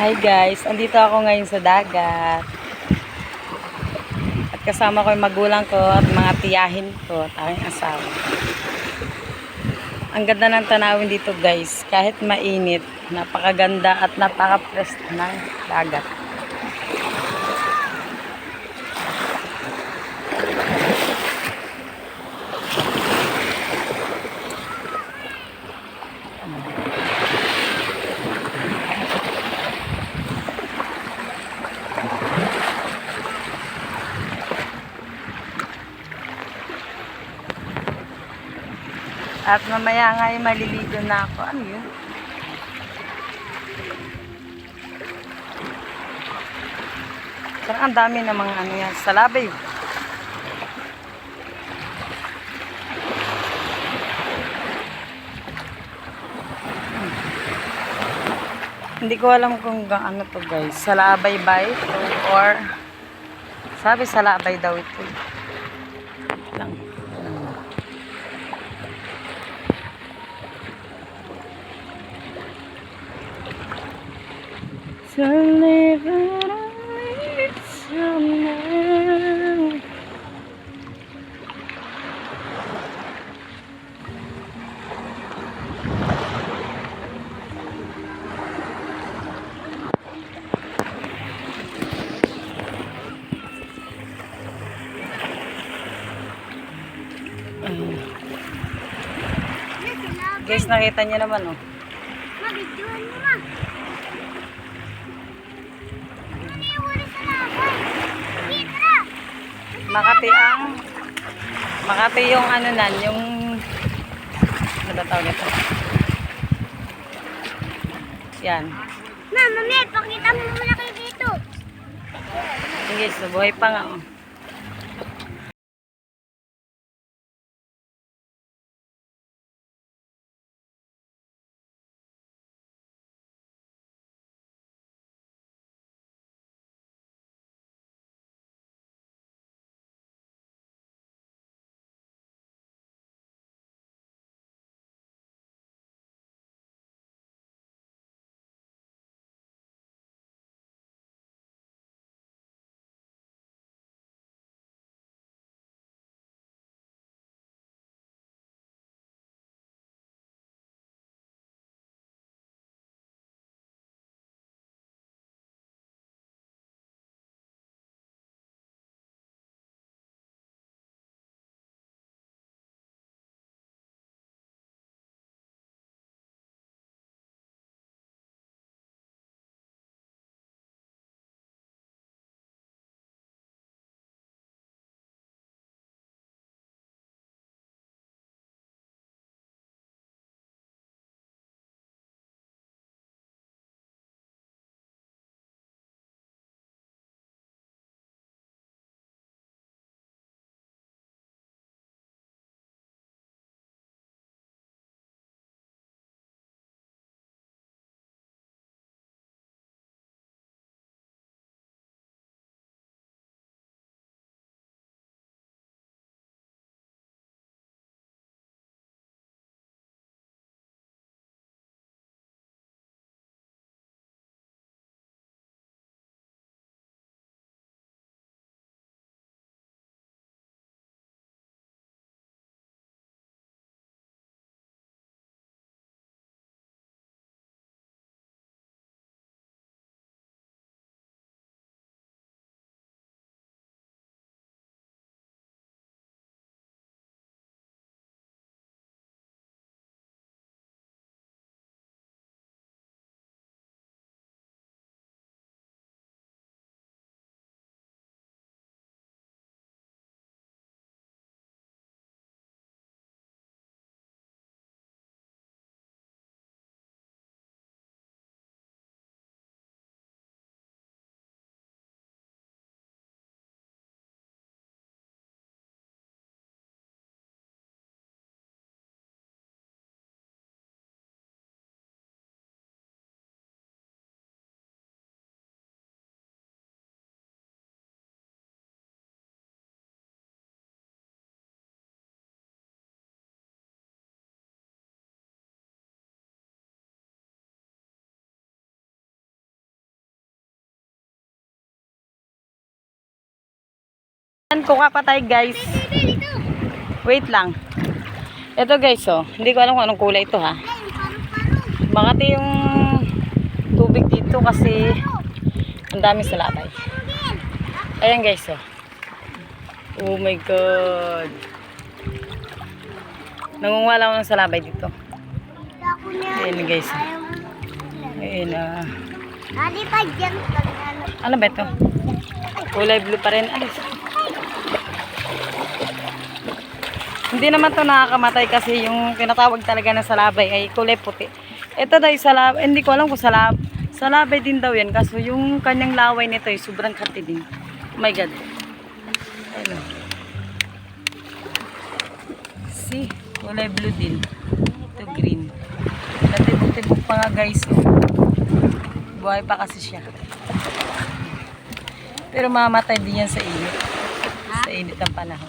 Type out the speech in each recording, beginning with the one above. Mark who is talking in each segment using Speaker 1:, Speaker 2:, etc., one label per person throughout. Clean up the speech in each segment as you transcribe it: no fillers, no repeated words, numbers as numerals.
Speaker 1: Hi guys, andito ako ngayon sa dagat. At kasama ko yung magulang ko at mga tiyahin ko at aking asawa. Ang ganda ng tanawin dito guys, kahit mainit, napakaganda at napaka-fresh ng dagat. At mamaya nga ay maliligo na ako. Ano yun? Parang ang dami ng mga ano yan. Salabay. Hindi ko alam kung ano to guys. Salabay ba ito? Or sabi salabay daw ito. Lang. So live it somehow. Guys, nakita niyo naman oh.
Speaker 2: Mabidyoan mo ma. Ano yung wala sa labay? Dito na.
Speaker 1: Makati yung ano nan, yung ano ba tawag ito? Yan.
Speaker 2: Mama, may pakita mo muna kayo dito.
Speaker 1: Sige, so buhay pa nga oh. Kuha pa tayo guys.
Speaker 2: Bebe, dito.
Speaker 1: Wait lang. Ito guys oh. Hindi ko alam kung anong kulay ito ha.
Speaker 2: Ay, parang-parang.
Speaker 1: Makati yung tubig dito kasi ang dami salabay. Ayan guys oh. Oh my god. Nangunguha ako ng salabay dito.
Speaker 2: Ako niya.
Speaker 1: Ayan guys.
Speaker 2: Ayaw mo.
Speaker 1: Ayan
Speaker 2: Adi pa dyan.
Speaker 1: ano ba ito? Kulay blue pa rin. Ay, hindi naman to nakakamatay kasi yung tinatawag talaga na salabay ay kulay puti. Ito daw yung salabay. Hindi ko alam kung salabay din daw yan. Kaso yung kanyang laway nito ay sobrang kati din. Oh my god. Ayun. See? Kulay blue din. Ito green. Natibok-tibok pa nga guys. Oh. Buhay pa kasi siya. Pero mamatay din yan sa init. Sa init ng panahon.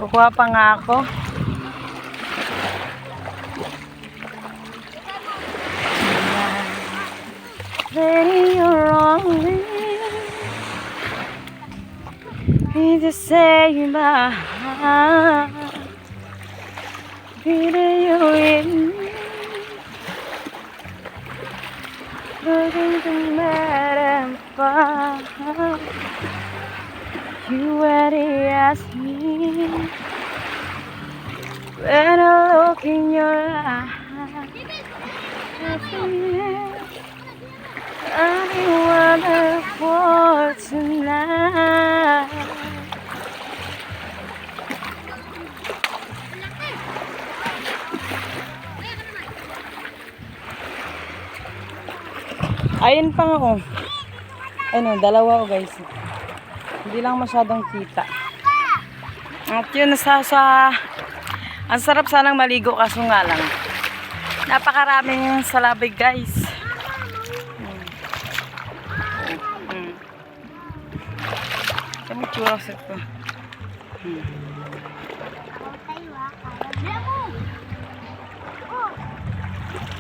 Speaker 1: Kukuha pa nga ako. Very wrong. Need to say my heart. Feeling you in me. Doesn't matter far. You already asked me. When I look in your eyes, I wonder for tonight. Ayun pa nga oh. Ano, dalawa oh guys. Hindi lang masyadong kita. At yun ang sarap sanang maligo kaso nga lang. Napakaraming salabay guys. Kami churros ito.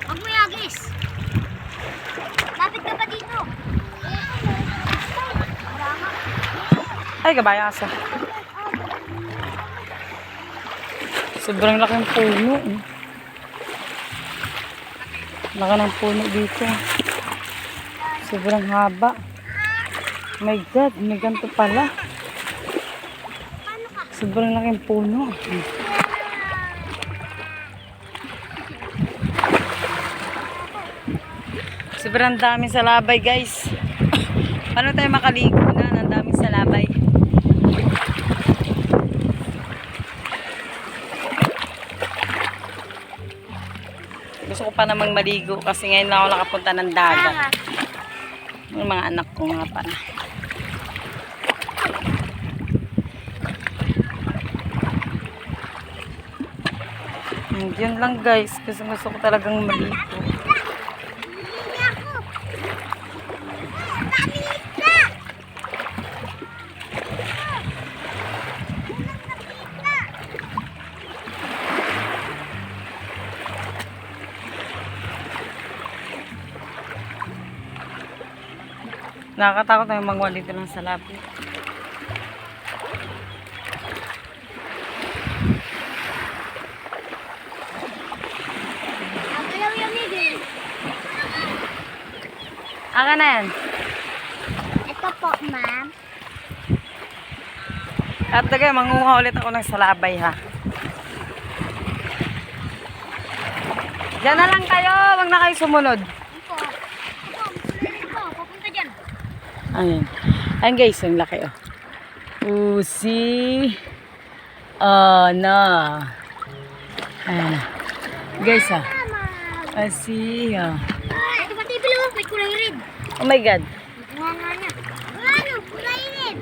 Speaker 2: Huwag mo yagis. Lapit ka pa dito.
Speaker 1: Ay, kabaya asa. Sobrang laking puno. Laki ng puno dito. Sobrang haba. My God, may ganito pala. Sobrang laking puno. Sobrang daming salabay guys. Paano tayo makaligo na ng daming salabay? Gusto ko pa namang maligo kasi ngayon lang ako nakapunta ng dagat. Yung mga anak ko nga pala. Yun lang guys. Kasi gusto ko talagang maligo. Nakakatakot na yung magwa dito ng salapit.
Speaker 2: Agalaw yung migil.
Speaker 1: Aka na yan.
Speaker 2: Ito po, ma'am.
Speaker 1: At tagay, mangunguha ulit ako ng salabay ha. Diyan na lang kayo. Wag na kayo sumunod.
Speaker 2: Ito. Ito, papunta dyan.
Speaker 1: Ayan. Ayan guys, ang laki oh. Usi. No. Ayan. Guys ah. Asi ah.
Speaker 2: Ito pati bilo, may kulay red.
Speaker 1: Oh my God.
Speaker 2: Nga niya. Ano, kulay red.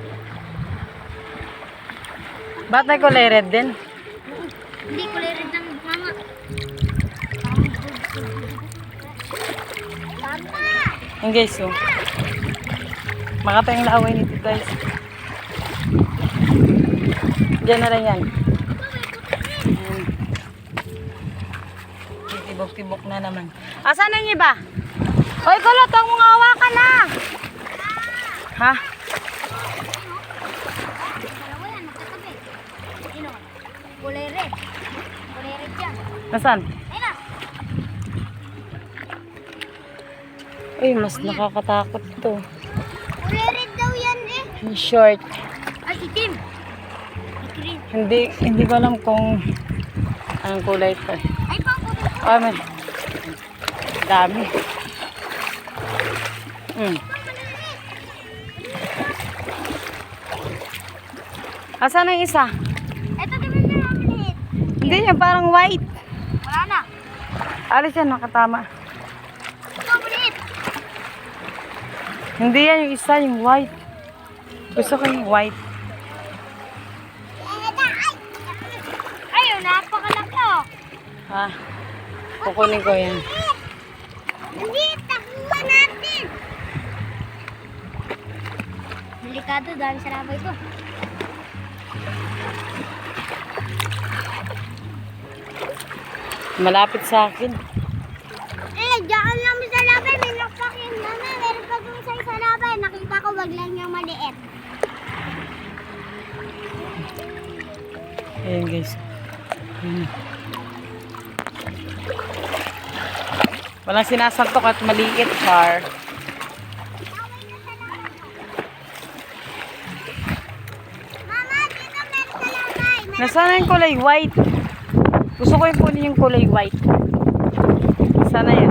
Speaker 1: Ba't may kulay red din?
Speaker 2: Hindi kulay red ng mama. Papa!
Speaker 1: Ayan guys oh. Makata yung laway nito guys. Diyan na lang yan. Ayan. Tibok-tibok na naman. Asan na yung iba? Hoy kulot, huwag mong hawakan na. Ha?
Speaker 2: Dalawa yan, magkatabi. Sino? Kulay red. Kulay red yan.
Speaker 1: Nasaan?
Speaker 2: Ayun na.
Speaker 1: Uy, mas nakakatakot to.
Speaker 2: Kulay red daw yan eh.
Speaker 1: Yung short.
Speaker 2: Ay, itim. Green.
Speaker 1: Hindi ko alam kung anong kulay ito.
Speaker 2: Ay, pang kulay red.
Speaker 1: Ah, may dami. Asan ang isa?
Speaker 2: Ito naman na maliit.
Speaker 1: Hindi yan, parang white.
Speaker 2: Wala na.
Speaker 1: Alis yan, nakatama.
Speaker 2: Ito maliit.
Speaker 1: Hindi yan yung isa, yung white. Gusto ko yung white.
Speaker 2: Ayun, napakalaki oh.
Speaker 1: Ha? Kukunin ko yan.
Speaker 2: Hindi, takuha natin. Delikado, dami sa labay ko.
Speaker 1: Malapit sa akin.
Speaker 2: Diyan lang sa labay, may nakakin. Mama, meron pa doon sa labay. Nakita ko, wag lang yung maliit.
Speaker 1: Ayan guys. Walang sinasantok at maliit, char.
Speaker 2: Mama, dito meron sa labay.
Speaker 1: Nasaan yung kulay white? Gusto ko yung kunin yung kulay white. Sana yan.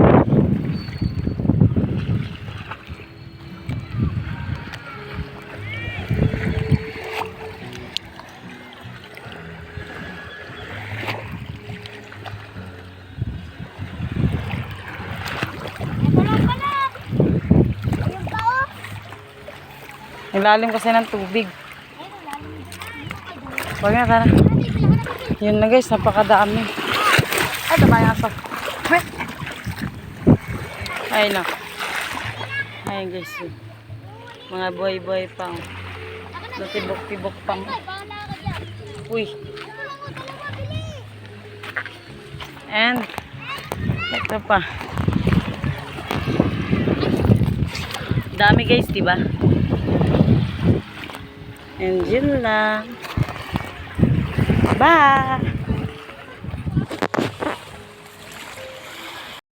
Speaker 2: Ito lang pala. Ayun pa oh.
Speaker 1: Ang lalim kasi ng tubig.
Speaker 2: Ayun, lalim dito.
Speaker 1: Huwag na, tara. Yun na guys, napakadami. Ay, tabayan aso. Ay, no. Ay guys. Mga buhay-buhay pa. Natibok-tibok pa.
Speaker 2: Ay, bahala ka dyan.
Speaker 1: Uy.
Speaker 2: Ito lang oh, dalawa, bili.
Speaker 1: And, ito pa. Dami guys, diba? And yun lang. Bye!